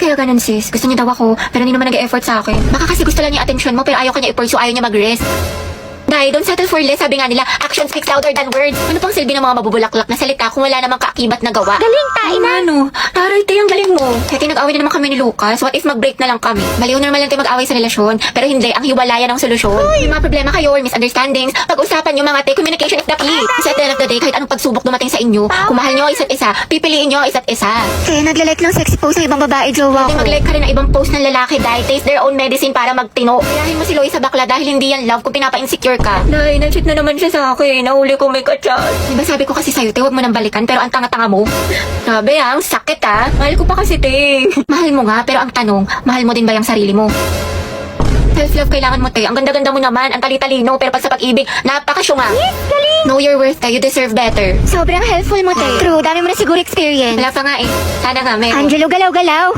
kaya ganun sis? Gusto niya daw ako, pero hindi naman nag-e-effort sa akin. Baka kasi gusto lang niya attention mo, pero ayaw kanya i-pursue, ayaw niya mag-rest. Dahil don't settle for less, sabi nga nila, action speaks louder than words. Ano pang silbi ng mga mabubulaklak na salita kung wala namang kaakibat na gawa? Galing, Taina. Ano? Taray, te, ang galing mo. Kaya tinag-away na naman kami ni Lucas. What if mag-break na lang kami? Baliw normal lang tayo mag-away sa relasyon. Pero hindi, ang hiwalayan ang solusyon. May mga problema kayo or misunderstandings. Pag-usapan nyo mga te, communication is the key. Kasi at the end of the day, kahit anong pagsubok dumating sa inyo, kung mahal nyo ang isa't isa, pipiliin nyo ang isa't isa. Kaya naglalike ng sexy post ng ibang babae, jowa Pwede ko. mag-like ka rin ng ibang post ng lalaki dahil taste their own medicine para magtino. Kayahin mo si Loie sa bakla dahil hindi yan love kung pinapa-insecure ka. Dahil nag-cheat na naman siya sa akin. Nahuli ko may kachat. Diba sabi ko kasi sa'yo, te, huwag mo nang balikan pero ang tanga-tanga mo. Sabi ang sakit ah. Mahal ko pa kasi, te. Mahal mo nga, pero ang tanong, mahal mo din ba yung sarili mo? Self-love kailangan mo, te. Ang ganda-ganda mo naman, ang tali-talino, pero pag sa pag-ibig, napakasyunga. Yes, galing. Know your worth, te. You deserve better. Sobrang helpful mo, te. True, dami mo na siguro experience. Wala pa nga eh. Sana nga, meron. Angelo, galaw-galaw.